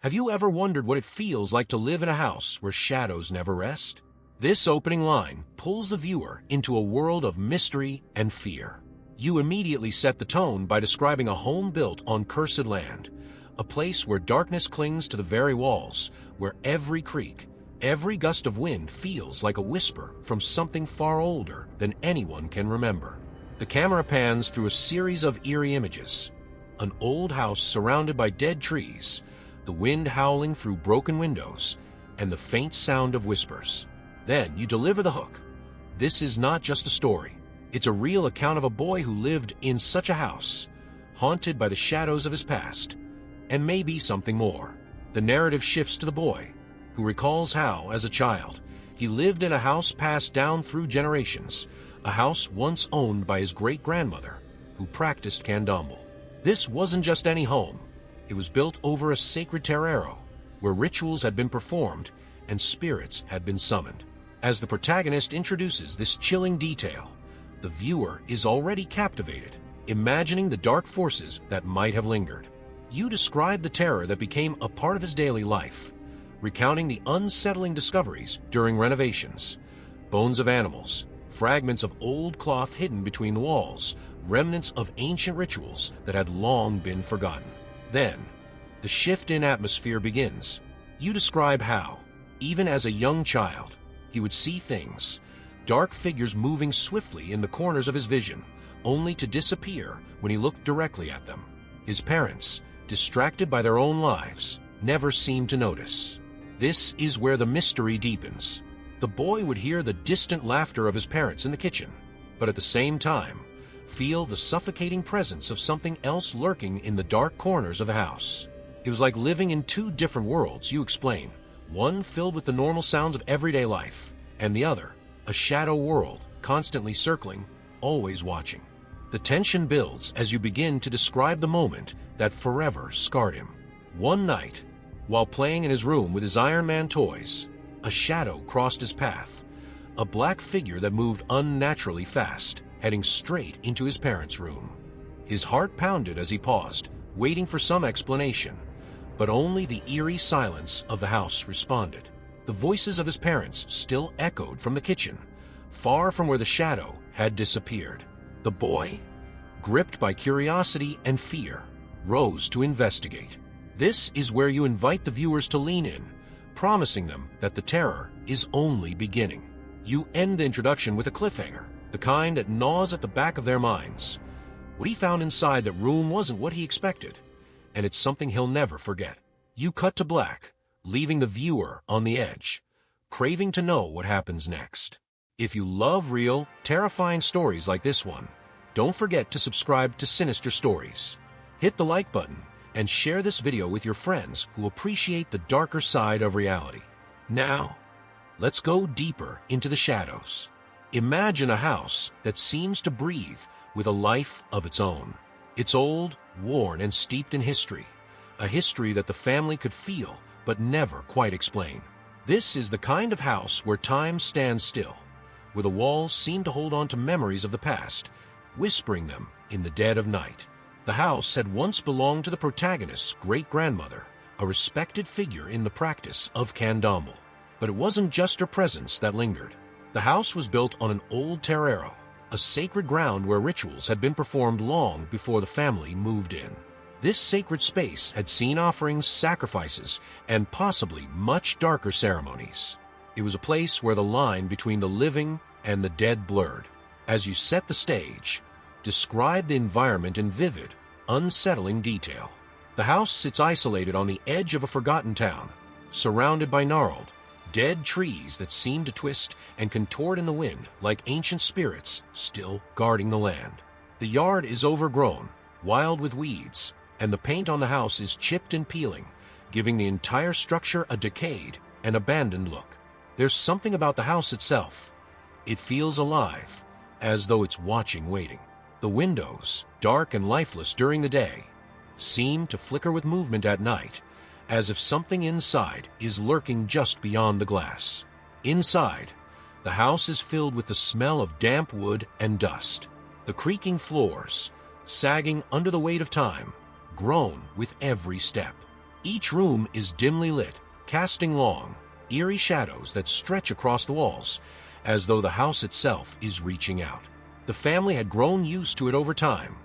Have you ever wondered what it feels like to live in a house where shadows never rest? This opening line pulls the viewer into a world of mystery and fear. You immediately set the tone by describing a home built on cursed land, a place where darkness clings to the very walls, where every creak, every gust of wind feels like a whisper from something far older than anyone can remember. The camera pans through a series of eerie images. An old house surrounded by dead trees, the wind howling through broken windows, and the faint sound of whispers. Then you deliver the hook. This is not just a story. It's a real account of a boy who lived in such a house, haunted by the shadows of his past, and maybe something more. The narrative shifts to the boy, who recalls how, as a child, he lived in a house passed down through generations, a house once owned by his great-grandmother, who practiced candomblé. This wasn't just any home. It was built over a sacred terreiro, where rituals had been performed and spirits had been summoned. As the protagonist introduces this chilling detail, the viewer is already captivated, imagining the dark forces that might have lingered. You describe the terror that became a part of his daily life, recounting the unsettling discoveries during renovations. Bones of animals, fragments of old cloth hidden between the walls, remnants of ancient rituals that had long been forgotten. Then, the shift in atmosphere begins. You describe how, even as a young child, he would see things, dark figures moving swiftly in the corners of his vision, only to disappear when he looked directly at them. His parents, distracted by their own lives, never seemed to notice. This is where the mystery deepens. The boy would hear the distant laughter of his parents in the kitchen, but at the same time, feel the suffocating presence of something else lurking in the dark corners of the house. It was like living in two different worlds, you explain. One filled with the normal sounds of everyday life, and the other, a shadow world, constantly circling, always watching. The tension builds as you begin to describe the moment that forever scarred him. One night, while playing in his room with his Iron Man toys, a shadow crossed his path, a black figure that moved unnaturally fast, heading straight into his parents' room. His heart pounded as he paused, waiting for some explanation, but only the eerie silence of the house responded. The voices of his parents still echoed from the kitchen, far from where the shadow had disappeared. The boy, gripped by curiosity and fear, rose to investigate. This is where you invite the viewers to lean in, promising them that the terror is only beginning. You end the introduction with a cliffhanger, the kind that gnaws at the back of their minds. What he found inside that room wasn't what he expected, and it's something he'll never forget. You cut to black, leaving the viewer on the edge, craving to know what happens next. If you love real, terrifying stories like this one, don't forget to subscribe to Sinister Stories. Hit the like button and share this video with your friends who appreciate the darker side of reality. Now, let's go deeper into the shadows. Imagine a house that seems to breathe with a life of its own. It's old, worn, and steeped in history, a history that the family could feel but never quite explain. This is the kind of house where time stands still, where the walls seem to hold on to memories of the past, whispering them in the dead of night. The house had once belonged to the protagonist's great-grandmother, a respected figure in the practice of candomblé. But it wasn't just her presence that lingered. The house was built on an old terreiro, a sacred ground where rituals had been performed long before the family moved in. This sacred space had seen offerings, sacrifices, and possibly much darker ceremonies. It was a place where the line between the living and the dead blurred. As you set the stage, describe the environment in vivid, unsettling detail. The house sits isolated on the edge of a forgotten town, surrounded by gnarled, dead trees that seem to twist and contort in the wind like ancient spirits still guarding the land. The yard is overgrown, wild with weeds, and the paint on the house is chipped and peeling, giving the entire structure a decayed and abandoned look. There's something about the house itself. It feels alive, as though it's watching, waiting. The windows, dark and lifeless during the day, seem to flicker with movement at night, as if something inside is lurking just beyond the glass. Inside, the house is filled with the smell of damp wood and dust. The creaking floors, sagging under the weight of time, groan with every step. Each room is dimly lit, casting long, eerie shadows that stretch across the walls, as though the house itself is reaching out. The family had grown used to it over time,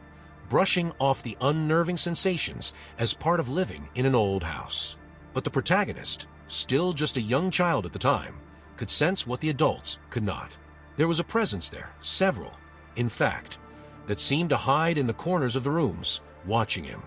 brushing off the unnerving sensations as part of living in an old house. But the protagonist, still just a young child at the time, could sense what the adults could not. There was a presence there, several, in fact, that seemed to hide in the corners of the rooms, watching him.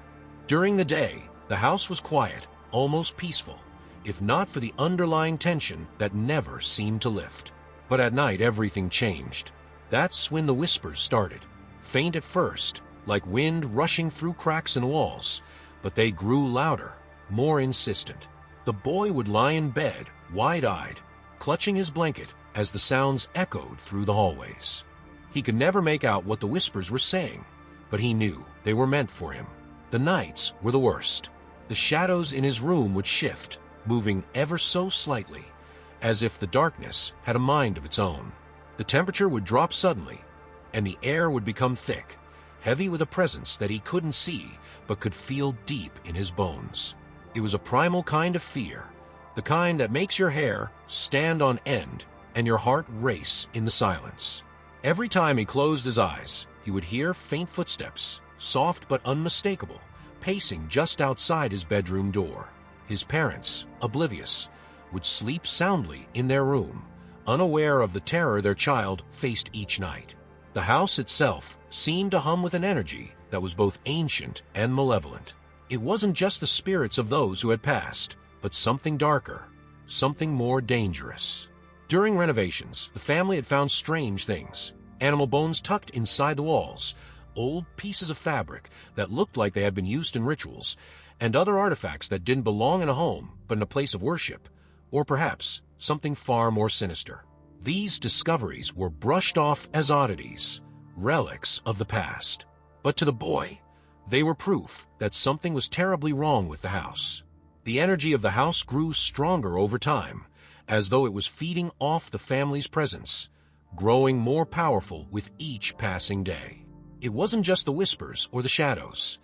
During the day, the house was quiet, almost peaceful, if not for the underlying tension that never seemed to lift. But at night, everything changed. That's when the whispers started. Faint at first, like wind rushing through cracks in walls, but they grew louder, more insistent. The boy would lie in bed, wide-eyed, clutching his blanket as the sounds echoed through the hallways. He could never make out what the whispers were saying, but he knew they were meant for him. The nights were the worst. The shadows in his room would shift, moving ever so slightly, as if the darkness had a mind of its own. The temperature would drop suddenly, and the air would become thick, heavy with a presence that he couldn't see but could feel deep in his bones. It was a primal kind of fear, the kind that makes your hair stand on end and your heart race in the silence. Every time he closed his eyes, he would hear faint footsteps, soft but unmistakable, pacing just outside his bedroom door. His parents, oblivious, would sleep soundly in their room, unaware of the terror their child faced each night. The house itself seemed to hum with an energy that was both ancient and malevolent. It wasn't just the spirits of those who had passed, but something darker, something more dangerous. During renovations, the family had found strange things: animal bones tucked inside the walls, old pieces of fabric that looked like they had been used in rituals, and other artifacts that didn't belong in a home but in a place of worship, or perhaps something far more sinister. These discoveries were brushed off as oddities, relics of the past. But to the boy, they were proof that something was terribly wrong with the house. The energy of the house grew stronger over time, as though it was feeding off the family's presence, growing more powerful with each passing day. It wasn't just the whispers or the shadows.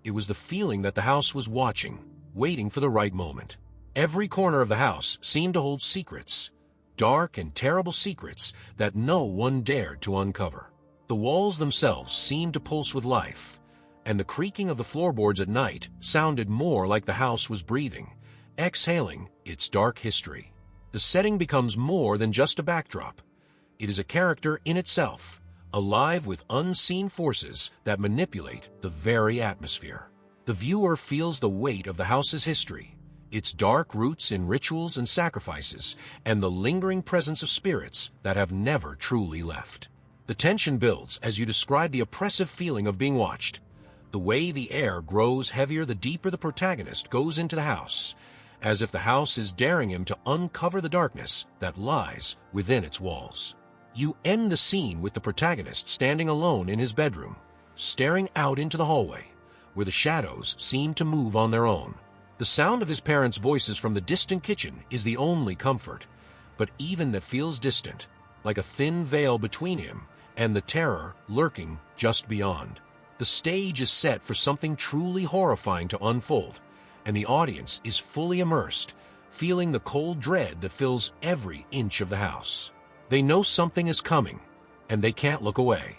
It was the feeling that the house was watching, waiting for the right moment. Every corner of the house seemed to hold secrets, dark and terrible secrets that no one dared to uncover. The walls themselves seemed to pulse with life, and the creaking of the floorboards at night sounded more like the house was breathing, exhaling its dark history. The setting becomes more than just a backdrop. It is a character in itself, alive with unseen forces that manipulate the very atmosphere. The viewer feels the weight of the house's history, its dark roots in rituals and sacrifices, and the lingering presence of spirits that have never truly left. The tension builds as you describe the oppressive feeling of being watched. The way the air grows heavier the deeper the protagonist goes into the house, as if the house is daring him to uncover the darkness that lies within its walls. You end the scene with the protagonist standing alone in his bedroom, staring out into the hallway, where the shadows seem to move on their own. The sound of his parents' voices from the distant kitchen is the only comfort, but even that feels distant, like a thin veil between him and the terror lurking just beyond. The stage is set for something truly horrifying to unfold, and the audience is fully immersed, feeling the cold dread that fills every inch of the house. They know something is coming, and they can't look away.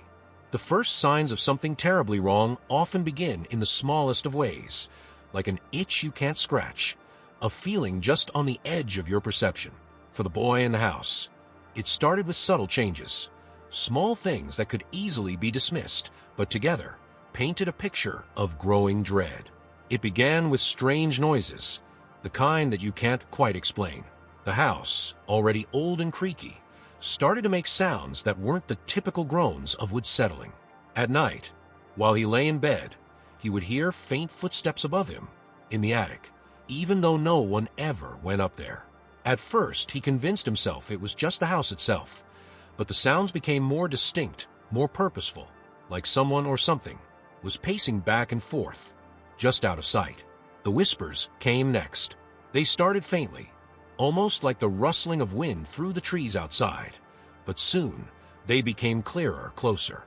The first signs of something terribly wrong often begin in the smallest of ways, like an itch you can't scratch, a feeling just on the edge of your perception. For the boy in the house, it started with subtle changes, small things that could easily be dismissed, but together painted a picture of growing dread. It began with strange noises, the kind that you can't quite explain. The house, already old and creaky, started to make sounds that weren't the typical groans of wood settling. At night, while he lay in bed, he would hear faint footsteps above him, in the attic, even though no one ever went up there. At first, he convinced himself it was just the house itself, but the sounds became more distinct, more purposeful, like someone or something was pacing back and forth, just out of sight. The whispers came next. They started faintly, almost like the rustling of wind through the trees outside, but soon they became clearer, closer.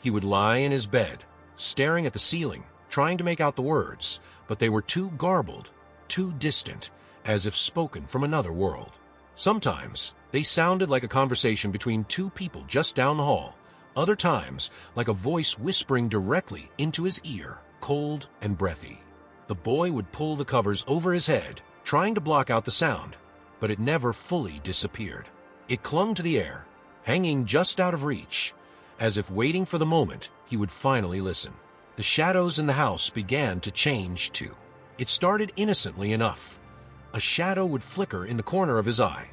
He would lie in his bed, staring at the ceiling, trying to make out the words, but they were too garbled, too distant, as if spoken from another world. Sometimes, they sounded like a conversation between two people just down the hall. Other times, like a voice whispering directly into his ear, cold and breathy. The boy would pull the covers over his head, trying to block out the sound, but it never fully disappeared. It clung to the air, hanging just out of reach, as if waiting for the moment he would finally listen. The shadows in the house began to change too. It started innocently enough. A shadow would flicker in the corner of his eye,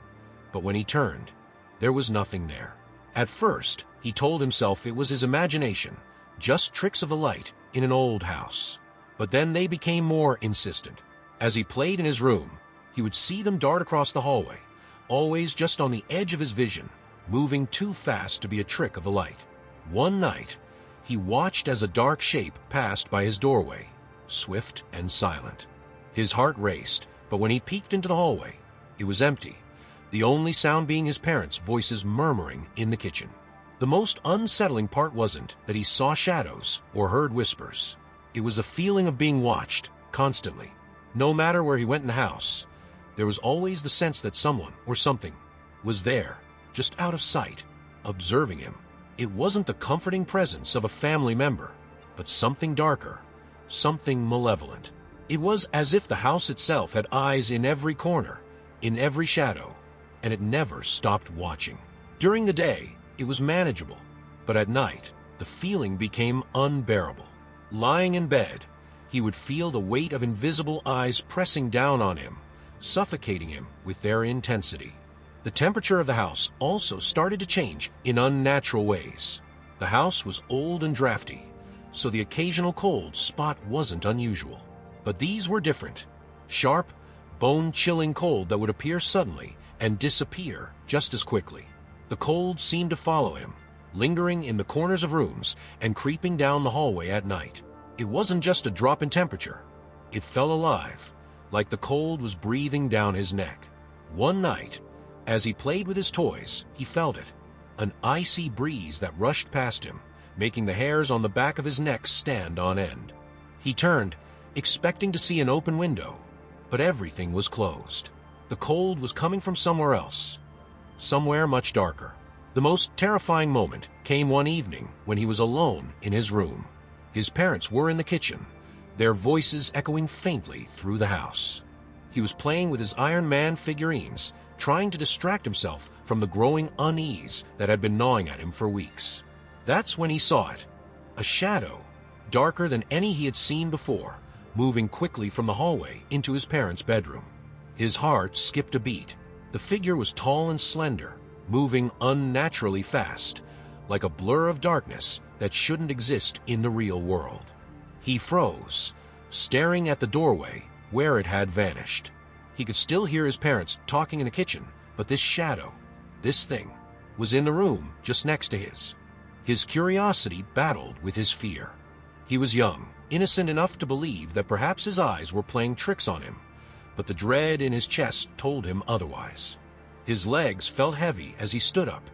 but when he turned, there was nothing there. At first, he told himself it was his imagination, just tricks of the light in an old house. But then they became more insistent. As he played in his room, he would see them dart across the hallway, always just on the edge of his vision, moving too fast to be a trick of the light. One night, he watched as a dark shape passed by his doorway, swift and silent. His heart raced, but when he peeked into the hallway, it was empty, the only sound being his parents' voices murmuring in the kitchen. The most unsettling part wasn't that he saw shadows or heard whispers. It was a feeling of being watched, constantly. No matter where he went in the house, there was always the sense that someone or something was there, just out of sight, observing him. It wasn't the comforting presence of a family member, but something darker, something malevolent. It was as if the house itself had eyes in every corner, in every shadow, and it never stopped watching. During the day, it was manageable, but at night, the feeling became unbearable. Lying in bed, he would feel the weight of invisible eyes pressing down on him, suffocating him with their intensity. The temperature of the house also started to change in unnatural ways. The house was old and drafty, so the occasional cold spot wasn't unusual. But these were different. Sharp, bone-chilling cold that would appear suddenly and disappear just as quickly. The cold seemed to follow him, lingering in the corners of rooms and creeping down the hallway at night. It wasn't just a drop in temperature. It felt alive, like the cold was breathing down his neck. One night, as he played with his toys, he felt it. An icy breeze that rushed past him, making the hairs on the back of his neck stand on end. He turned, expecting to see an open window, but everything was closed. The cold was coming from somewhere else, somewhere much darker. The most terrifying moment came one evening when he was alone in his room. His parents were in the kitchen, their voices echoing faintly through the house. He was playing with his Iron Man figurines, trying to distract himself from the growing unease that had been gnawing at him for weeks. That's when he saw it. A shadow, darker than any he had seen before, moving quickly from the hallway into his parents' bedroom. His heart skipped a beat. The figure was tall and slender, moving unnaturally fast, like a blur of darkness that shouldn't exist in the real world. He froze, staring at the doorway where it had vanished. He could still hear his parents talking in the kitchen, but this shadow, this thing, was in the room just next to his. His curiosity battled with his fear. He was young, innocent enough to believe that perhaps his eyes were playing tricks on him, but the dread in his chest told him otherwise. His legs felt heavy as he stood up,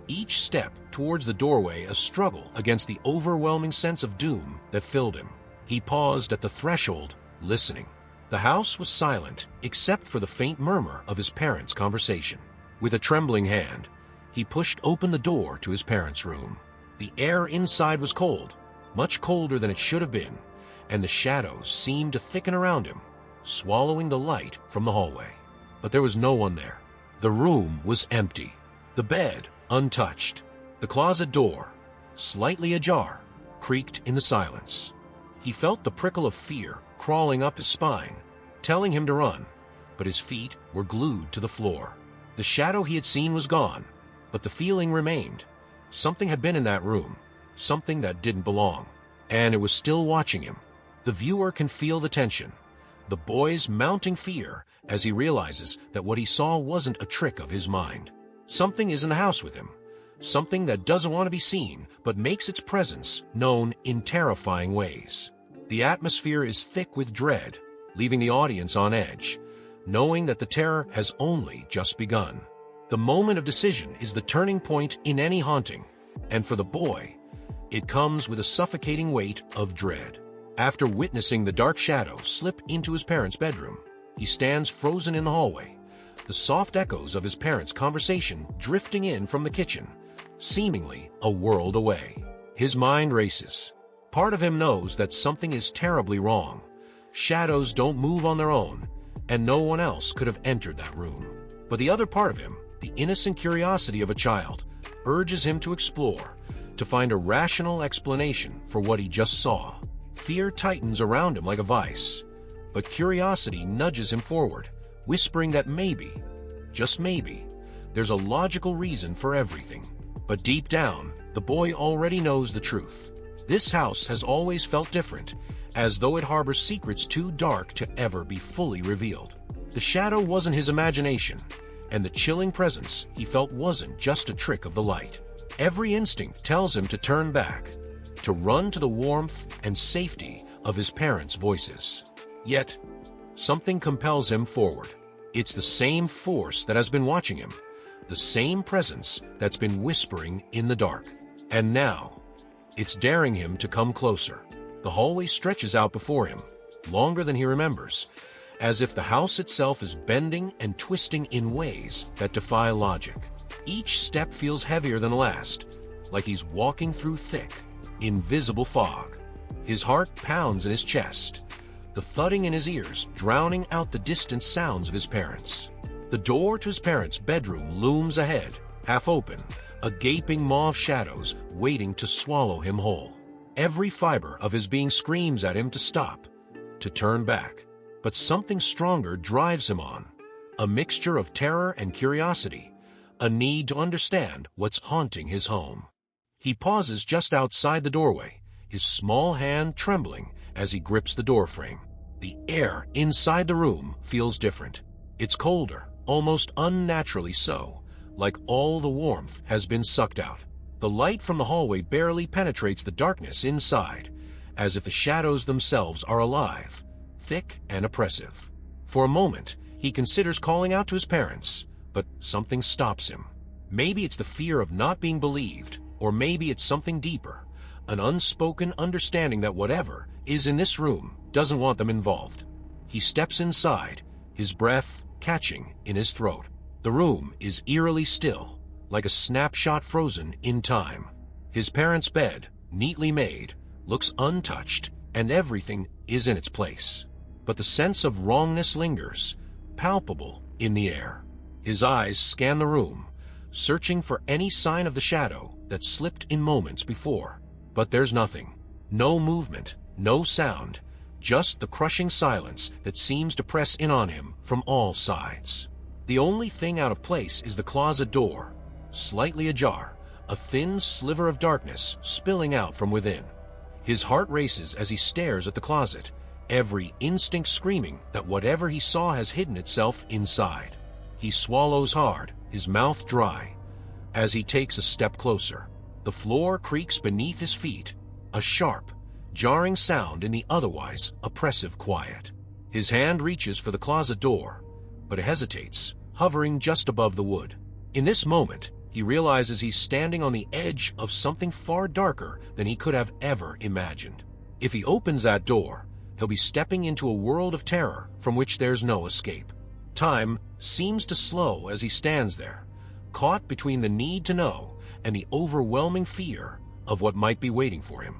each step towards the doorway a struggle against the overwhelming sense of doom that filled him. He paused at the threshold, listening. The house was silent, except for the faint murmur of his parents' conversation. With a trembling hand, he pushed open the door to his parents' room. The air inside was cold, much colder than it should have been, and the shadows seemed to thicken around him, swallowing the light from the hallway. But there was no one there. The room was empty, the bed untouched. The closet door, slightly ajar, creaked in the silence. He felt the prickle of fear crawling up his spine, telling him to run, but his feet were glued to the floor. The shadow he had seen was gone, but the feeling remained. Something had been in that room, something that didn't belong, and it was still watching him. The viewer can feel the tension, the boy's mounting fear as he realizes that what he saw wasn't a trick of his mind. Something is in the house with him, something that doesn't want to be seen but makes its presence known in terrifying ways. The atmosphere is thick with dread, leaving the audience on edge, knowing that the terror has only just begun. The moment of decision is the turning point in any haunting, and for the boy, it comes with a suffocating weight of dread. After witnessing the dark shadow slip into his parents' bedroom, He stands frozen in the hallway, the soft echoes of his parents' conversation drifting in from the kitchen, seemingly a world away. His mind races. Part of him knows that something is terribly wrong. Shadows don't move on their own, and no one else could have entered that room. But the other part of him, the innocent curiosity of a child, urges him to explore, to find a rational explanation for what he just saw. Fear tightens around him like a vice, but curiosity nudges him forward, whispering that maybe, just maybe, there's a logical reason for everything. But deep down, the boy already knows the truth. This house has always felt different, as though it harbors secrets too dark to ever be fully revealed. The shadow wasn't his imagination, and the chilling presence he felt wasn't just a trick of the light. Every instinct tells him to turn back, to run to the warmth and safety of his parents' voices. Yet, something compels him forward. It's the same force that has been watching him, the same presence that's been whispering in the dark. And now, it's daring him to come closer. The hallway stretches out before him, longer than he remembers, as if the house itself is bending and twisting in ways that defy logic. Each step feels heavier than the last, like he's walking through thick, invisible fog. His heart pounds in his chest, the thudding in his ears drowning out the distant sounds of his parents. The door to his parents' bedroom looms ahead, half open, a gaping maw of shadows waiting to swallow him whole. Every fiber of his being screams at him to stop, to turn back. But something stronger drives him on, a mixture of terror and curiosity, a need to understand what's haunting his home. He pauses just outside the doorway, his small hand trembling as he grips the doorframe. The air inside the room feels different. It's colder, almost unnaturally so, like all the warmth has been sucked out. The light from the hallway barely penetrates the darkness inside, as if the shadows themselves are alive, thick and oppressive. For a moment, he considers calling out to his parents, but something stops him. Maybe it's the fear of not being believed, or maybe it's something deeper, an unspoken understanding that whatever is in this room doesn't want them involved. He steps inside, his breath catching in his throat. The room is eerily still, like a snapshot frozen in time. His parents' bed, neatly made, looks untouched, and everything is in its place. But the sense of wrongness lingers, palpable in the air. His eyes scan the room, searching for any sign of the shadow that slipped in moments before. But there's nothing. No movement, no sound, just the crushing silence that seems to press in on him from all sides. The only thing out of place is the closet door, slightly ajar, a thin sliver of darkness spilling out from within. His heart races as he stares at the closet, every instinct screaming that whatever he saw has hidden itself inside. He swallows hard, his mouth dry, as he takes a step closer. The floor creaks beneath his feet, a sharp, jarring sound in the otherwise oppressive quiet. His hand reaches for the closet door, but it hesitates, hovering just above the wood. In this moment, he realizes he's standing on the edge of something far darker than he could have ever imagined. If he opens that door, he'll be stepping into a world of terror from which there's no escape. Time seems to slow as he stands there, caught between the need to know and the overwhelming fear of what might be waiting for him.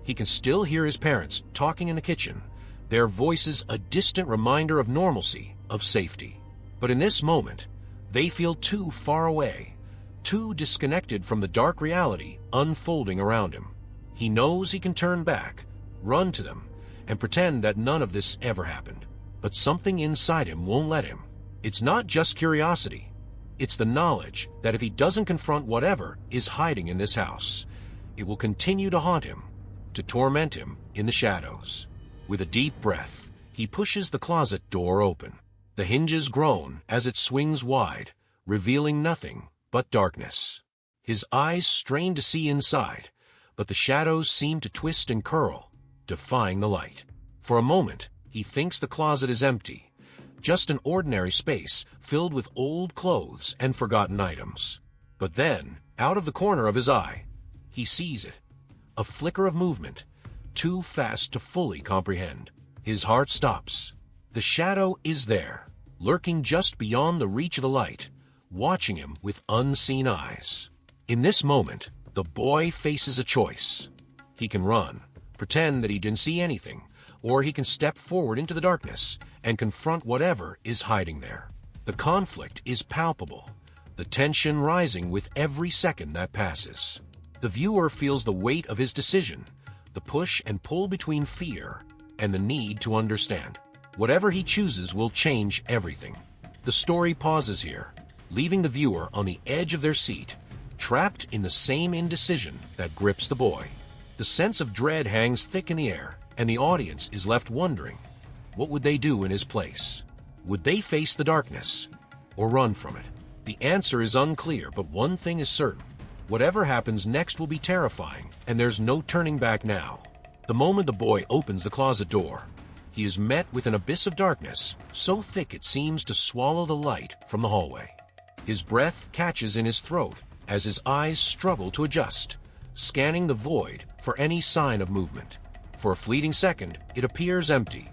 He can still hear his parents talking in the kitchen, their voices a distant reminder of normalcy, of safety. But in this moment, they feel too far away, too disconnected from the dark reality unfolding around him. He knows he can turn back, run to them, and pretend that none of this ever happened. But something inside him won't let him. It's not just curiosity. It's the knowledge that if he doesn't confront whatever is hiding in this house, it will continue to haunt him, to torment him in the shadows. With a deep breath, he pushes the closet door open. The hinges groan as it swings wide, revealing nothing but darkness. His eyes strain to see inside, but the shadows seem to twist and curl, defying the light. For a moment, he thinks the closet is empty, just an ordinary space filled with old clothes and forgotten items. But then, out of the corner of his eye, he sees it. A flicker of movement, too fast to fully comprehend. His heart stops. The shadow is there, lurking just beyond the reach of the light, watching him with unseen eyes. In this moment, the boy faces a choice. He can run, pretend that he didn't see anything, or he can step forward into the darkness and confront whatever is hiding there. The conflict is palpable, the tension rising with every second that passes. The viewer feels the weight of his decision, the push and pull between fear and the need to understand. Whatever he chooses will change everything. The story pauses here, leaving the viewer on the edge of their seat, trapped in the same indecision that grips the boy. The sense of dread hangs thick in the air, and the audience is left wondering, what would they do in his place? Would they face the darkness or run from it? The answer is unclear, but one thing is certain. Whatever happens next will be terrifying, and there's no turning back now. The moment the boy opens the closet door, he is met with an abyss of darkness, so thick it seems to swallow the light from the hallway. His breath catches in his throat as his eyes struggle to adjust, scanning the void for any sign of movement. For a fleeting second, it appears empty,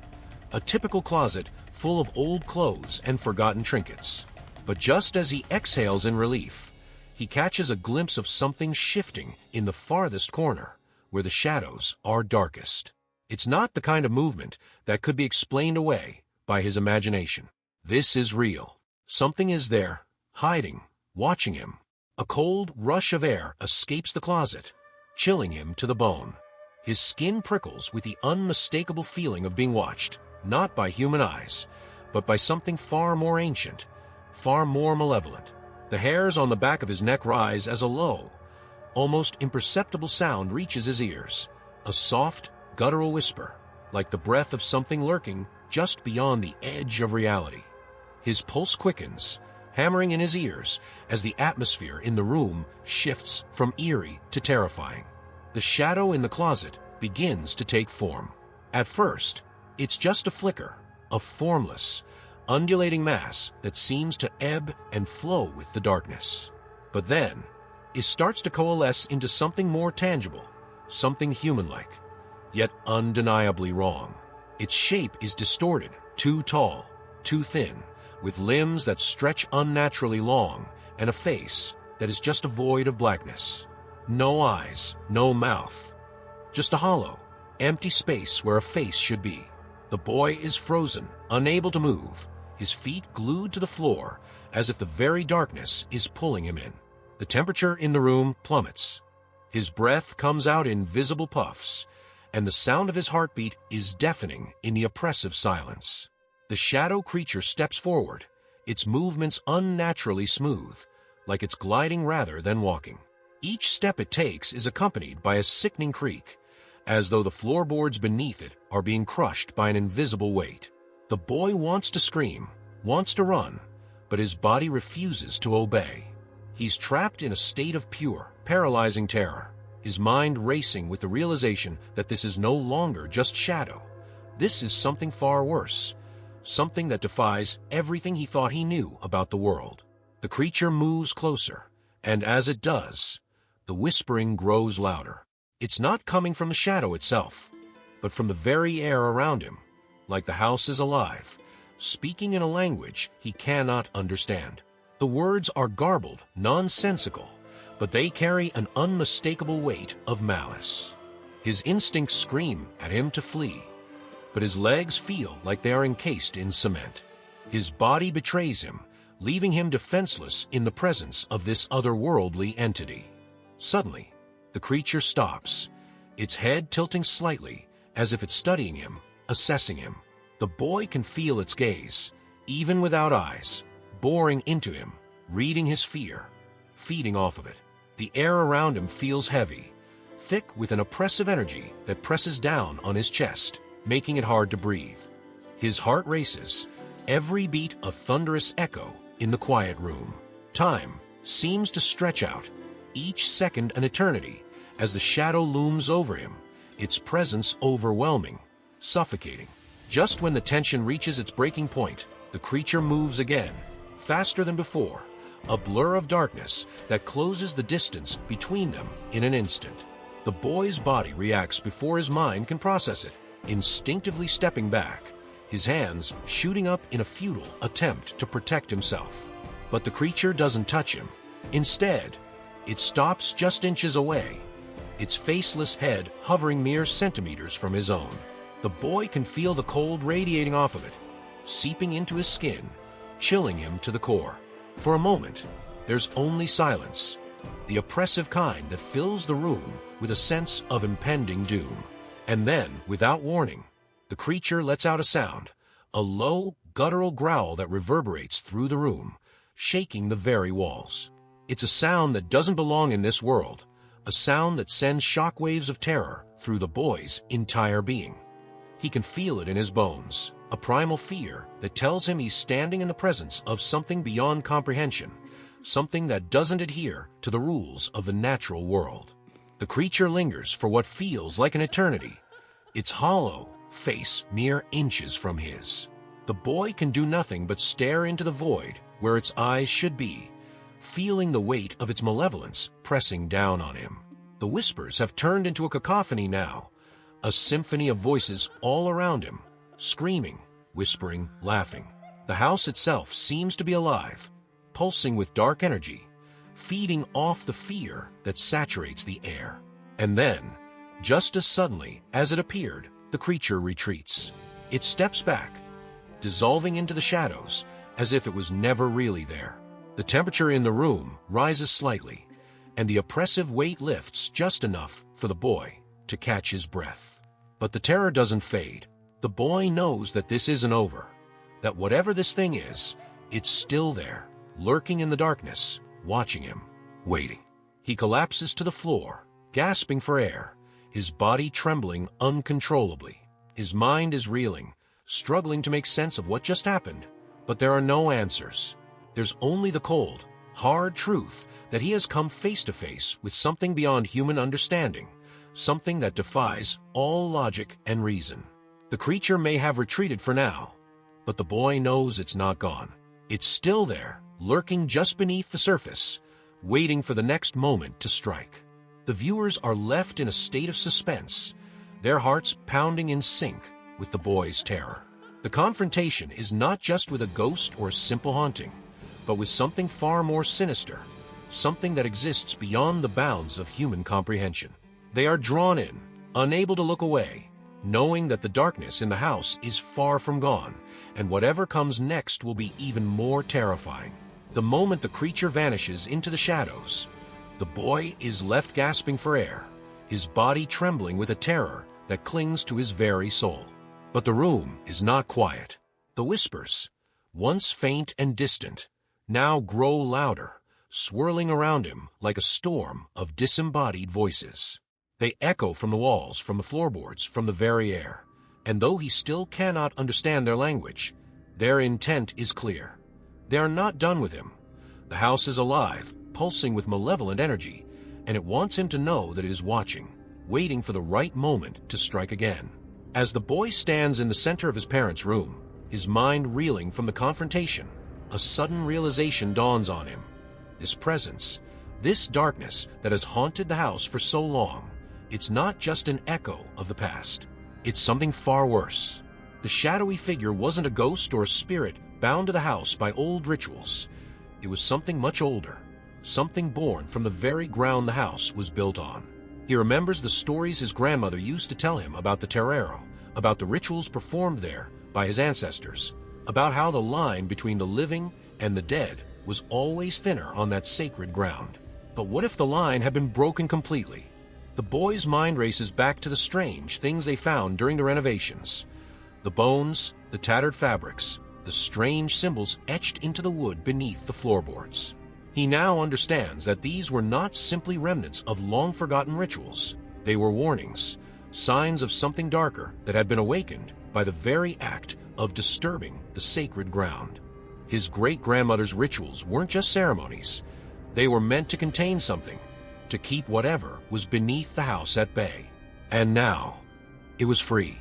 a typical closet full of old clothes and forgotten trinkets. But just as he exhales in relief, he catches a glimpse of something shifting in the farthest corner, where the shadows are darkest. It's not the kind of movement that could be explained away by his imagination. This is real. Something is there, hiding, watching him. A cold rush of air escapes the closet, chilling him to the bone. His skin prickles with the unmistakable feeling of being watched, not by human eyes, but by something far more ancient, far more malevolent. The hairs on the back of his neck rise as a low, almost imperceptible sound reaches his ears, a soft, guttural whisper, like the breath of something lurking just beyond the edge of reality. His pulse quickens, hammering in his ears as the atmosphere in the room shifts from eerie to terrifying. The shadow in the closet begins to take form. At first, it's just a flicker, a formless, undulating mass that seems to ebb and flow with the darkness. But then, it starts to coalesce into something more tangible, something human-like, yet undeniably wrong. Its shape is distorted, too tall, too thin, with limbs that stretch unnaturally long and a face that is just a void of blackness. No eyes, no mouth, just a hollow, empty space where a face should be. The boy is frozen, unable to move, his feet glued to the floor as if the very darkness is pulling him in. The temperature in the room plummets. His breath comes out in visible puffs, and the sound of his heartbeat is deafening in the oppressive silence. The shadow creature steps forward, its movements unnaturally smooth, like it's gliding rather than walking. Each step it takes is accompanied by a sickening creak, as though the floorboards beneath it are being crushed by an invisible weight. The boy wants to scream, wants to run, but his body refuses to obey. He's trapped in a state of pure, paralyzing terror, his mind racing with the realization that this is no longer just shadow. This is something far worse, something that defies everything he thought he knew about the world. The creature moves closer, and as it does, the whispering grows louder. It's not coming from the shadow itself, but from the very air around him, like the house is alive, speaking in a language he cannot understand. The words are garbled, nonsensical, but they carry an unmistakable weight of malice. His instincts scream at him to flee, but his legs feel like they are encased in cement. His body betrays him, leaving him defenseless in the presence of this otherworldly entity. Suddenly, the creature stops, its head tilting slightly as if it's studying him, assessing him. The boy can feel its gaze, even without eyes, boring into him, reading his fear, feeding off of it. The air around him feels heavy, thick with an oppressive energy that presses down on his chest, making it hard to breathe. His heart races, every beat a thunderous echo in the quiet room. Time seems to stretch out, each second an eternity, as the shadow looms over him, its presence overwhelming, suffocating. Just when the tension reaches its breaking point, the creature moves again, faster than before, a blur of darkness that closes the distance between them in an instant. The boy's body reacts before his mind can process it, instinctively stepping back, his hands shooting up in a futile attempt to protect himself. But the creature doesn't touch him. Instead, it stops just inches away, its faceless head hovering mere centimeters from his own. The boy can feel the cold radiating off of it, seeping into his skin, chilling him to the core. For a moment, there's only silence, the oppressive kind that fills the room with a sense of impending doom. And then, without warning, the creature lets out a sound, a low, guttural growl that reverberates through the room, shaking the very walls. It's a sound that doesn't belong in this world, a sound that sends shockwaves of terror through the boy's entire being. He can feel it in his bones, a primal fear that tells him he's standing in the presence of something beyond comprehension, something that doesn't adhere to the rules of the natural world. The creature lingers for what feels like an eternity, its hollow face mere inches from his. The boy can do nothing but stare into the void where its eyes should be, feeling the weight of its malevolence pressing down on him. The whispers have turned into a cacophony now, a symphony of voices all around him, screaming, whispering, laughing. The house itself seems to be alive, pulsing with dark energy, feeding off the fear that saturates the air. And then, just as suddenly as it appeared, the creature retreats. It steps back, dissolving into the shadows as if it was never really there. The temperature in the room rises slightly, and the oppressive weight lifts just enough for the boy to catch his breath. But the terror doesn't fade. The boy knows that this isn't over, that whatever this thing is, it's still there, lurking in the darkness, watching him, waiting. He collapses to the floor, gasping for air, his body trembling uncontrollably. His mind is reeling, struggling to make sense of what just happened, but there are no answers. There's only the cold, hard truth that he has come face to face with something beyond human understanding, something that defies all logic and reason. The creature may have retreated for now, but the boy knows it's not gone. It's still there, lurking just beneath the surface, waiting for the next moment to strike. The viewers are left in a state of suspense, their hearts pounding in sync with the boy's terror. The confrontation is not just with a ghost or a simple haunting, but with something far more sinister, something that exists beyond the bounds of human comprehension. They are drawn in, unable to look away, knowing that the darkness in the house is far from gone, and whatever comes next will be even more terrifying. The moment the creature vanishes into the shadows, the boy is left gasping for air, his body trembling with a terror that clings to his very soul. But the room is not quiet. The whispers, once faint and distant, now grow louder, swirling around him like a storm of disembodied voices. They echo from the walls, from the floorboards, from the very air. And though he still cannot understand their language, their intent is clear. They are not done with him. The house is alive, pulsing with malevolent energy, and it wants him to know that it is watching, waiting for the right moment to strike again. As the boy stands in the center of his parents' room, his mind reeling from the confrontation, a sudden realization dawns on him. This presence, this darkness that has haunted the house for so long, it's not just an echo of the past. It's something far worse. The shadowy figure wasn't a ghost or a spirit bound to the house by old rituals. It was something much older, something born from the very ground the house was built on. He remembers the stories his grandmother used to tell him about the terreiro, about the rituals performed there by his ancestors, about how the line between the living and the dead was always thinner on that sacred ground. But what if the line had been broken completely? The boy's mind races back to the strange things they found during the renovations. The bones, the tattered fabrics, the strange symbols etched into the wood beneath the floorboards. He now understands that these were not simply remnants of long-forgotten rituals. They were warnings, signs of something darker that had been awakened by the very act of disturbing the sacred ground. His great-grandmother's rituals weren't just ceremonies. They were meant to contain something, to keep whatever was beneath the house at bay. And now, it was free.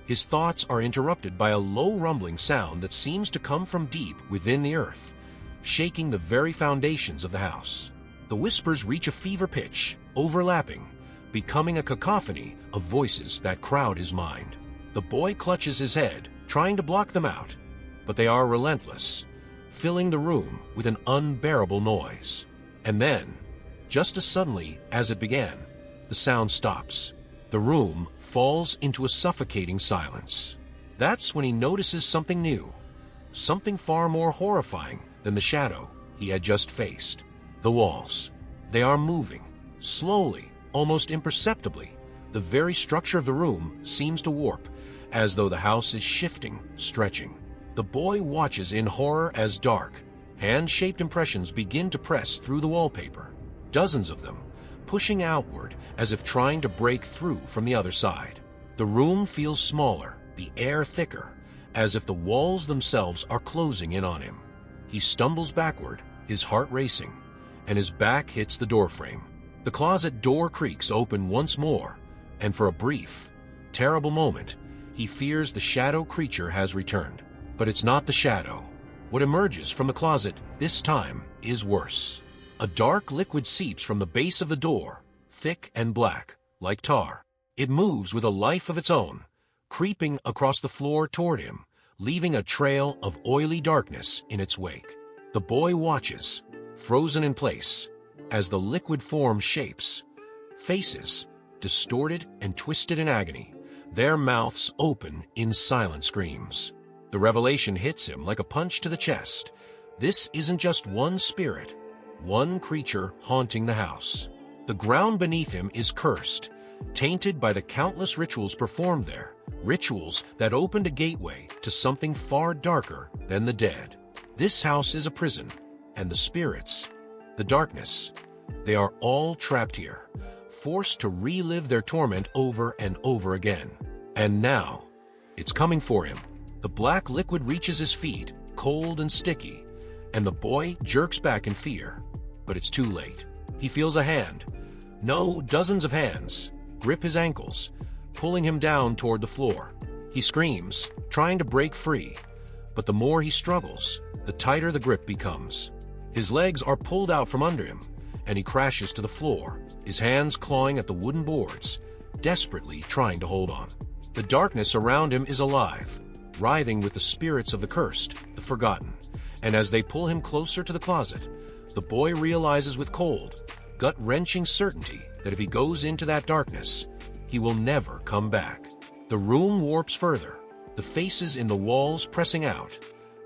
His thoughts are interrupted by a low rumbling sound that seems to come from deep within the earth, shaking the very foundations of the house. The whispers reach a fever pitch, overlapping, becoming a cacophony of voices that crowd his mind. The boy clutches his head, trying to block them out, but they are relentless, filling the room with an unbearable noise. And then, just as suddenly as it began, the sound stops. The room falls into a suffocating silence. That's when he notices something new, something far more horrifying than the shadow he had just faced. The walls. They are moving, slowly, almost imperceptibly. The very structure of the room seems to warp, as though the house is shifting, stretching. The boy watches in horror as dark, hand-shaped impressions begin to press through the wallpaper, dozens of them, pushing outward as if trying to break through from the other side. The room feels smaller, the air thicker, as if the walls themselves are closing in on him. He stumbles backward, his heart racing, and his back hits the doorframe. The closet door creaks open once more, and for a brief, terrible moment, he fears the shadow creature has returned. But it's not the shadow. What emerges from the closet this time is worse. A dark liquid seeps from the base of the door, thick and black, like tar. It moves with a life of its own, creeping across the floor toward him, leaving a trail of oily darkness in its wake. The boy watches, frozen in place, as the liquid form shapes. Faces, distorted and twisted in agony, their mouths open in silent screams. The revelation hits him like a punch to the chest. This isn't just one spirit, one creature haunting the house. The ground beneath him is cursed, tainted by the countless rituals performed there, rituals that opened a gateway to something far darker than the dead. This house is a prison, and the spirits, the darkness, they are all trapped here, forced to relive their torment over and over again. And now, it's coming for him. The black liquid reaches his feet, cold and sticky, and the boy jerks back in fear. But it's too late. He feels a hand, no, dozens of hands, grip his ankles, pulling him down toward the floor. He screams, trying to break free, but the more he struggles, the tighter the grip becomes. His legs are pulled out from under him, and he crashes to the floor, his hands clawing at the wooden boards, desperately trying to hold on. The darkness around him is alive, writhing with the spirits of the cursed, the forgotten, and as they pull him closer to the closet, the boy realizes with cold, gut-wrenching certainty that if he goes into that darkness, he will never come back. The room warps further, the faces in the walls pressing out,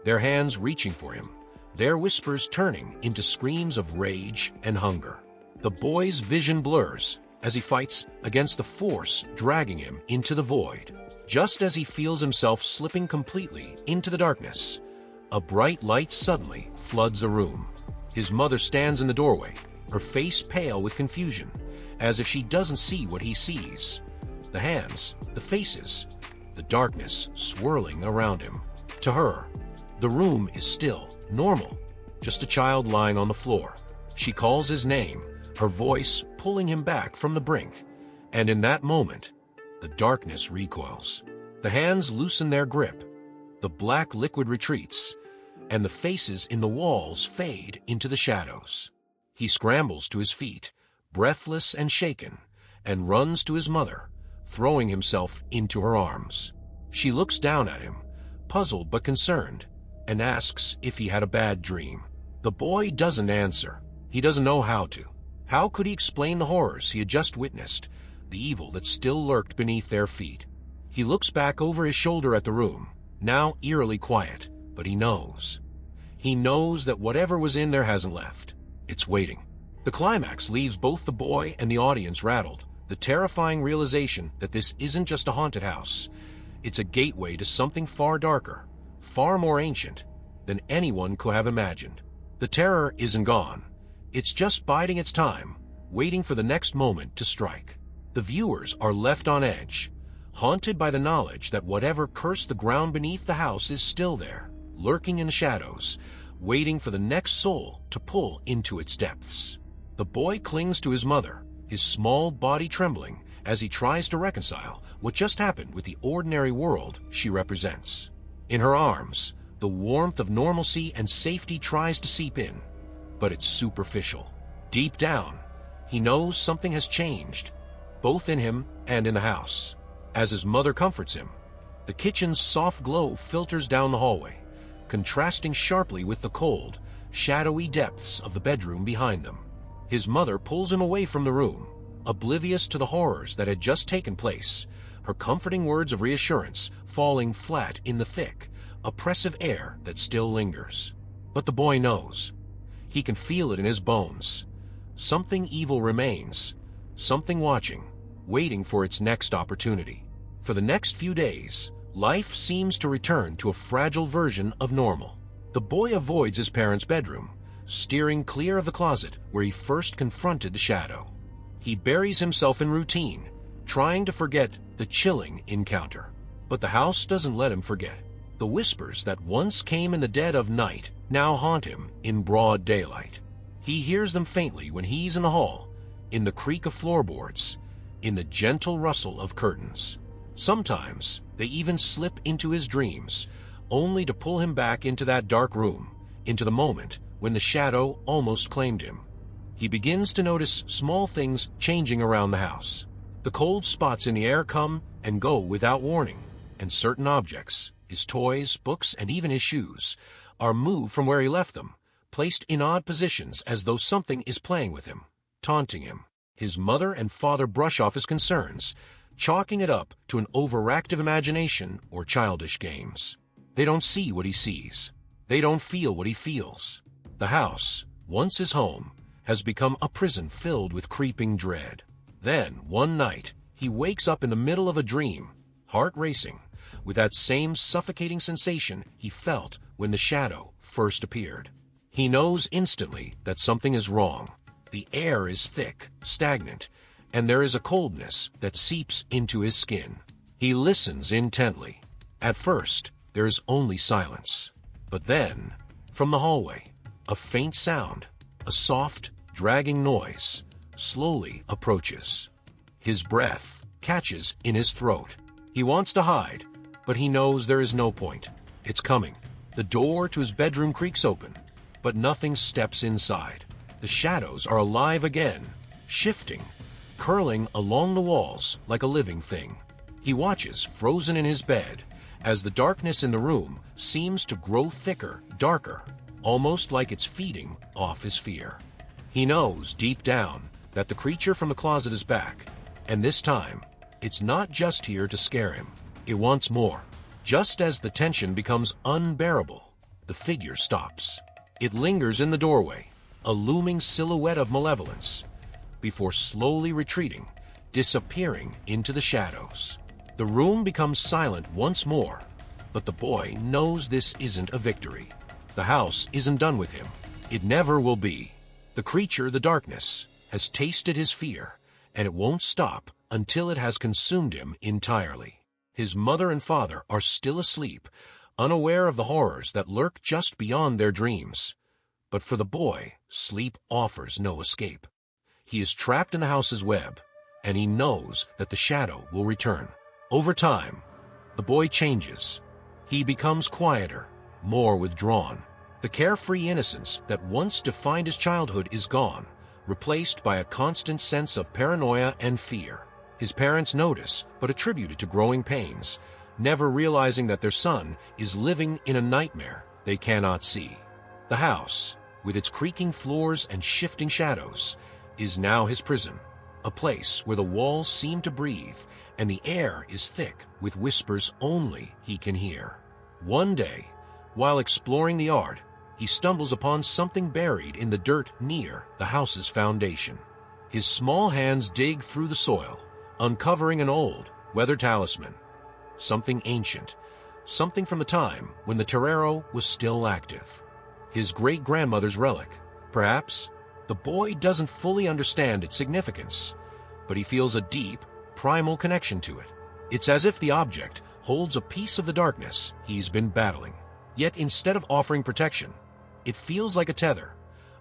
their hands reaching for him, their whispers turning into screams of rage and hunger. The boy's vision blurs as he fights against the force dragging him into the void. Just as he feels himself slipping completely into the darkness, a bright light suddenly floods the room. His mother stands in the doorway, her face pale with confusion, as if she doesn't see what he sees. The hands, the faces, the darkness swirling around him. To her, the room is still, normal, just a child lying on the floor. She calls his name, her voice pulling him back from the brink, and in that moment, the darkness recoils. The hands loosen their grip, the black liquid retreats, and the faces in the walls fade into the shadows. He scrambles to his feet, breathless and shaken, and runs to his mother, throwing himself into her arms. She looks down at him, puzzled but concerned, and asks if he had a bad dream. The boy doesn't answer. He doesn't know how to. How could he explain the horrors he had just witnessed, the evil that still lurked beneath their feet? He looks back over his shoulder at the room, now eerily quiet, but he knows. He knows that whatever was in there hasn't left. It's waiting. The climax leaves both the boy and the audience rattled, the terrifying realization that this isn't just a haunted house. It's a gateway to something far darker, far more ancient than anyone could have imagined. The terror isn't gone. It's just biding its time, waiting for the next moment to strike. The viewers are left on edge, haunted by the knowledge that whatever cursed the ground beneath the house is still there, lurking in the shadows, waiting for the next soul to pull into its depths. The boy clings to his mother, his small body trembling as he tries to reconcile what just happened with the ordinary world she represents. In her arms, the warmth of normalcy and safety tries to seep in, but it's superficial. Deep down, he knows something has changed, both in him and in the house. As his mother comforts him, The kitchen's soft glow filters down the hallway, contrasting sharply with the cold, shadowy depths of the bedroom behind them. His mother pulls him away from the room, oblivious to the horrors that had just taken place, her comforting words of reassurance falling flat in the thick, oppressive air that still lingers. But the boy knows. He can feel it in his bones. Something evil remains, something watching, waiting for its next opportunity. For the next few days, life seems to return to a fragile version of normal. The boy avoids his parents' bedroom, steering clear of the closet where he first confronted the shadow. He buries himself in routine, trying to forget the chilling encounter. But the house doesn't let him forget. The whispers that once came in the dead of night now haunt him in broad daylight. He hears them faintly when he's in the hall, in the creak of floorboards, in the gentle rustle of curtains. Sometimes they even slip into his dreams, only to pull him back into that dark room, into the moment when the shadow almost claimed him. He begins to notice small things changing around the house. The cold spots in the air come and go without warning, and certain objects, his toys, books, and even his shoes, are moved from where he left them, placed in odd positions as though something is playing with him, taunting him. His mother and father brush off his concerns, chalking it up to an overactive imagination or childish games. They don't see what he sees. They don't feel what he feels. The house, once his home, has become a prison filled with creeping dread. Then, one night, he wakes up in the middle of a dream, heart racing, with that same suffocating sensation he felt when the shadow first appeared. He knows instantly that something is wrong. The air is thick, stagnant, and there is a coldness that seeps into his skin. He listens intently. At first, there is only silence. But then, from the hallway, a faint sound, a soft, dragging noise, slowly approaches. His breath catches in his throat. He wants to hide, but he knows there is no point. It's coming. The door to his bedroom creaks open, but nothing steps inside. The shadows are alive again, shifting, curling along the walls like a living thing. He watches, frozen in his bed, as the darkness in the room seems to grow thicker, darker, almost like it's feeding off his fear. He knows deep down that the creature from the closet is back, and this time, it's not just here to scare him. It wants more. Just as the tension becomes unbearable, the figure stops. It lingers in the doorway, a looming silhouette of malevolence, before slowly retreating, disappearing into the shadows. The room becomes silent once more, but the boy knows this isn't a victory. The house isn't done with him. It never will be. The creature, the darkness, has tasted his fear, and it won't stop until it has consumed him entirely. His mother and father are still asleep, unaware of the horrors that lurk just beyond their dreams. But for the boy, sleep offers no escape. He is trapped in the house's web, and he knows that the shadow will return. Over time, the boy changes. He becomes quieter, more withdrawn. The carefree innocence that once defined his childhood is gone, replaced by a constant sense of paranoia and fear. His parents notice, but attribute it to growing pains, never realizing that their son is living in a nightmare they cannot see. The house, with its creaking floors and shifting shadows, is now his prison, a place where the walls seem to breathe and the air is thick with whispers only he can hear. One day, while exploring the yard, he stumbles upon something buried in the dirt near the house's foundation. His small hands dig through the soil, uncovering an old, weathered talisman. Something ancient, something from the time when the terreiro was still active. His great-grandmother's relic, perhaps. The boy doesn't fully understand its significance, but he feels a deep, primal connection to it. It's as if the object holds a piece of the darkness he's been battling. Yet instead of offering protection, it feels like a tether,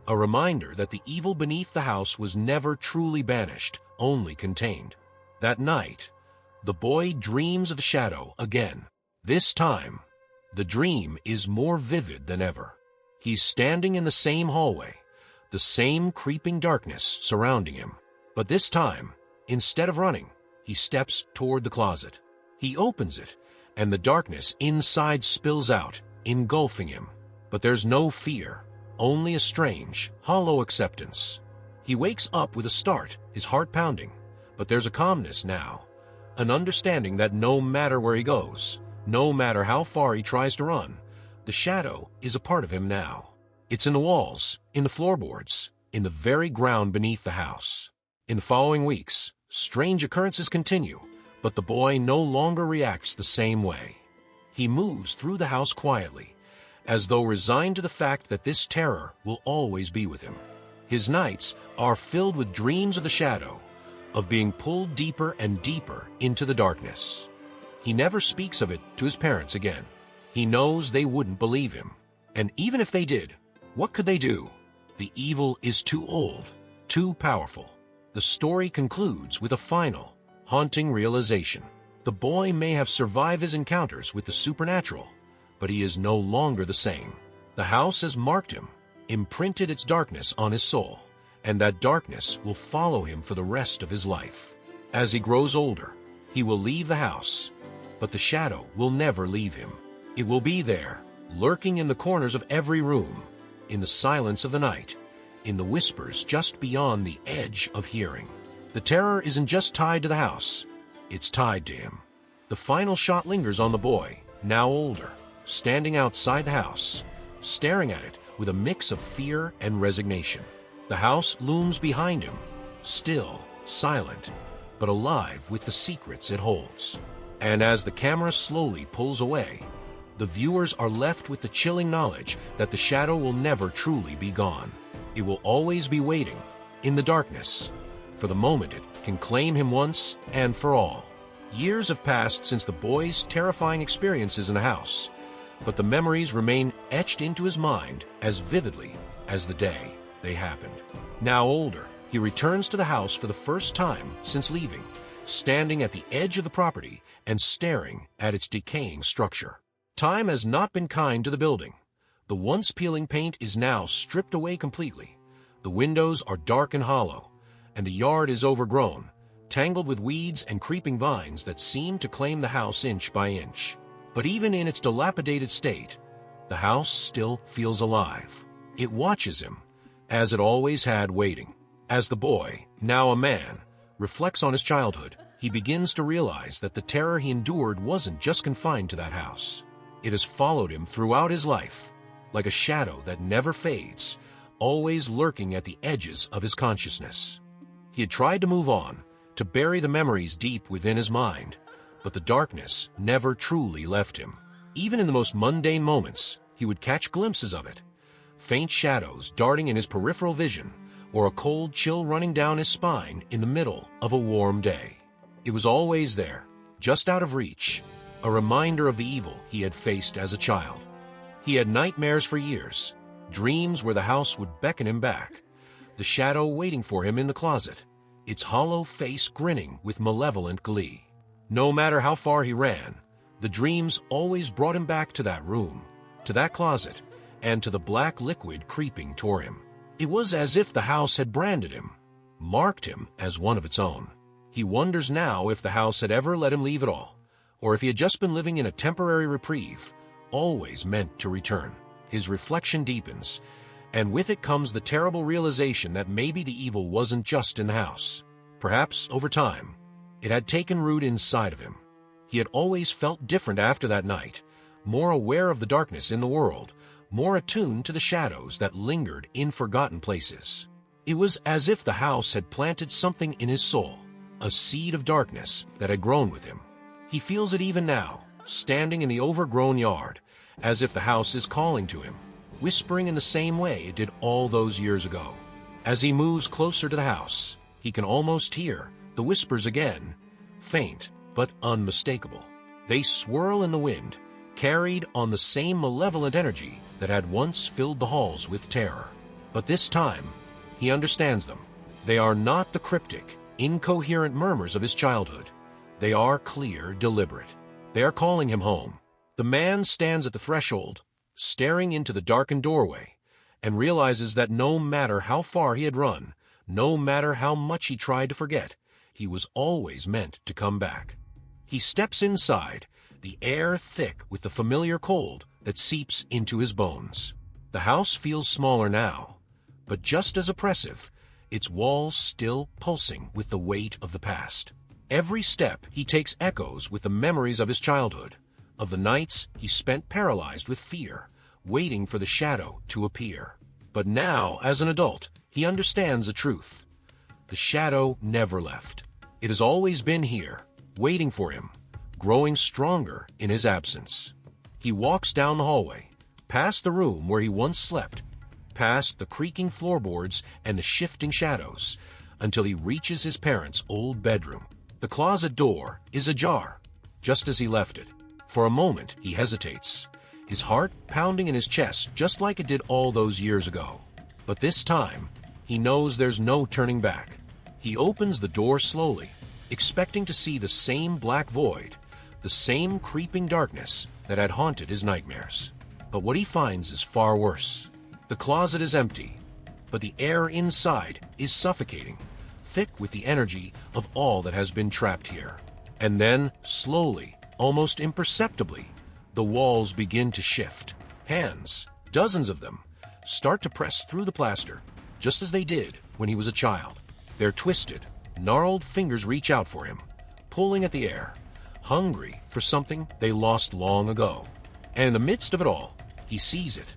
a reminder that the evil beneath the house was never truly banished, only contained. That night, the boy dreams of the shadow again. This time, the dream is more vivid than ever. He's standing in the same hallway, the same creeping darkness surrounding him. But this time, instead of running, he steps toward the closet. He opens it, and the darkness inside spills out, engulfing him. But there's no fear, only a strange, hollow acceptance. He wakes up with a start, his heart pounding, but there's a calmness now, an understanding that no matter where he goes, no matter how far he tries to run, the shadow is a part of him now. It's in the walls, in the floorboards, in the very ground beneath the house. In the following weeks, strange occurrences continue, but the boy no longer reacts the same way. He moves through the house quietly, as though resigned to the fact that this terror will always be with him. His nights are filled with dreams of the shadow, of being pulled deeper and deeper into the darkness. He never speaks of it to his parents again. He knows they wouldn't believe him. And even if they did, what could they do? The evil is too old, too powerful. The story concludes with a final, haunting realization. The boy may have survived his encounters with the supernatural, but he is no longer the same. The house has marked him, imprinted its darkness on his soul, and that darkness will follow him for the rest of his life. As he grows older, he will leave the house, but the shadow will never leave him. It will be there, lurking in the corners of every room, in the silence of the night, in the whispers just beyond the edge of hearing. The terror isn't just tied to the house, it's tied to him. The final shot lingers on the boy, now older, standing outside the house, staring at it with a mix of fear and resignation. The house looms behind him, still, silent, but alive with the secrets it holds. And as the camera slowly pulls away, the viewers are left with the chilling knowledge that the shadow will never truly be gone. It will always be waiting, in the darkness, for the moment it can claim him once and for all. Years have passed since the boy's terrifying experiences in the house, but the memories remain etched into his mind as vividly as the day they happened. Now older, he returns to the house for the first time since leaving, standing at the edge of the property and staring at its decaying structure. Time has not been kind to the building. The once peeling paint is now stripped away completely. The windows are dark and hollow, and the yard is overgrown, tangled with weeds and creeping vines that seem to claim the house inch by inch. But even in its dilapidated state, the house still feels alive. It watches him, as it always had, waiting. As the boy, now a man, reflects on his childhood, he begins to realize that the terror he endured wasn't just confined to that house. It has followed him throughout his life, like a shadow that never fades, always lurking at the edges of his consciousness. He had tried to move on, to bury the memories deep within his mind, but the darkness never truly left him. Even in the most mundane moments, he would catch glimpses of it, faint shadows darting in his peripheral vision, or a cold chill running down his spine in the middle of a warm day. It was always there, just out of reach, a reminder of the evil he had faced as a child. He had nightmares for years, dreams where the house would beckon him back, the shadow waiting for him in the closet, its hollow face grinning with malevolent glee. No matter how far he ran, the dreams always brought him back to that room, to that closet, and to the black liquid creeping toward him. It was as if the house had branded him, marked him as one of its own. He wonders now if the house had ever let him leave at all, or if he had just been living in a temporary reprieve, always meant to return. His reflection deepens, and with it comes the terrible realization that maybe the evil wasn't just in the house. Perhaps, over time, it had taken root inside of him. He had always felt different after that night, more aware of the darkness in the world, more attuned to the shadows that lingered in forgotten places. It was as if the house had planted something in his soul, a seed of darkness that had grown with him. He feels it even now, standing in the overgrown yard, as if the house is calling to him, whispering in the same way it did all those years ago. As he moves closer to the house, he can almost hear the whispers again, faint but unmistakable. They swirl in the wind, carried on the same malevolent energy that had once filled the halls with terror. But this time, he understands them. They are not the cryptic, incoherent murmurs of his childhood. They are clear, deliberate. They are calling him home. The man stands at the threshold, staring into the darkened doorway, and realizes that no matter how far he had run, no matter how much he tried to forget, he was always meant to come back. He steps inside, the air thick with the familiar cold that seeps into his bones. The house feels smaller now, but just as oppressive, its walls still pulsing with the weight of the past. Every step he takes echoes with the memories of his childhood, of the nights he spent paralyzed with fear, waiting for the shadow to appear. But now, as an adult, he understands the truth. The shadow never left. It has always been here, waiting for him, growing stronger in his absence. He walks down the hallway, past the room where he once slept, past the creaking floorboards and the shifting shadows, until he reaches his parents' old bedroom. The closet door is ajar, just as he left it. For a moment, he hesitates, his heart pounding in his chest just like it did all those years ago. But this time, he knows there's no turning back. He opens the door slowly, expecting to see the same black void, the same creeping darkness that had haunted his nightmares. But what he finds is far worse. The closet is empty, but the air inside is suffocating, thick with the energy of all that has been trapped here. And then, slowly, almost imperceptibly, the walls begin to shift. Hands, dozens of them, start to press through the plaster, just as they did when he was a child. Their twisted, gnarled fingers reach out for him, pulling at the air, hungry for something they lost long ago. And in the midst of it all, he sees it.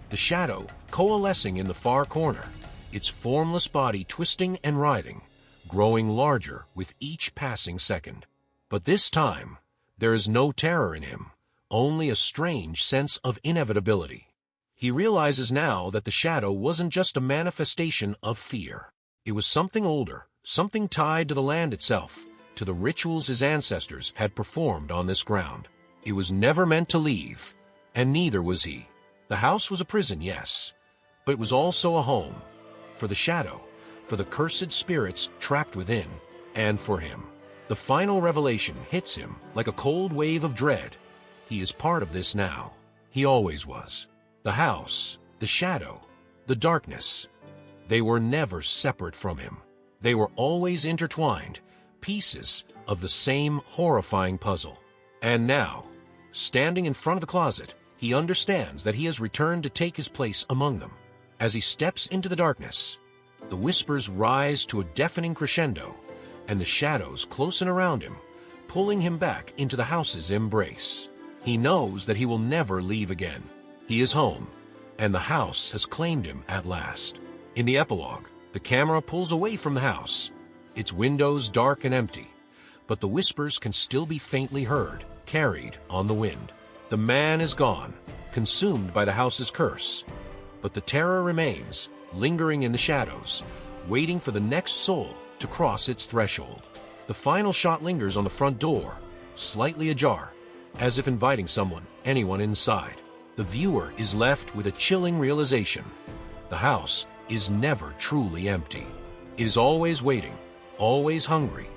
The shadow coalescing in the far corner, its formless body twisting and writhing, growing larger with each passing second. But this time, there is no terror in him, only a strange sense of inevitability. He realizes now that the shadow wasn't just a manifestation of fear. It was something older, something tied to the land itself, to the rituals his ancestors had performed on this ground. It was never meant to leave, and neither was he. The house was a prison, yes, but it was also a home. For the shadow, for the cursed spirits trapped within, and for him. The final revelation hits him like a cold wave of dread. He is part of this now. He always was. The house, the shadow, the darkness. They were never separate from him. They were always intertwined, pieces of the same horrifying puzzle. And now, standing in front of the closet, he understands that he has returned to take his place among them. As he steps into the darkness, the whispers rise to a deafening crescendo, and the shadows close in around him, pulling him back into the house's embrace. He knows that he will never leave again. He is home, and the house has claimed him at last. In the epilogue, the camera pulls away from the house, its windows dark and empty, but the whispers can still be faintly heard, carried on the wind. The man is gone, consumed by the house's curse, but the terror remains, lingering in the shadows, waiting for the next soul to cross its threshold. The final shot lingers on the front door, slightly ajar, as if inviting anyone inside. The viewer is left with a chilling realization. The house is never truly empty. It is always waiting, always hungry,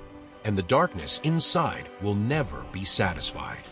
and the darkness inside will never be satisfied.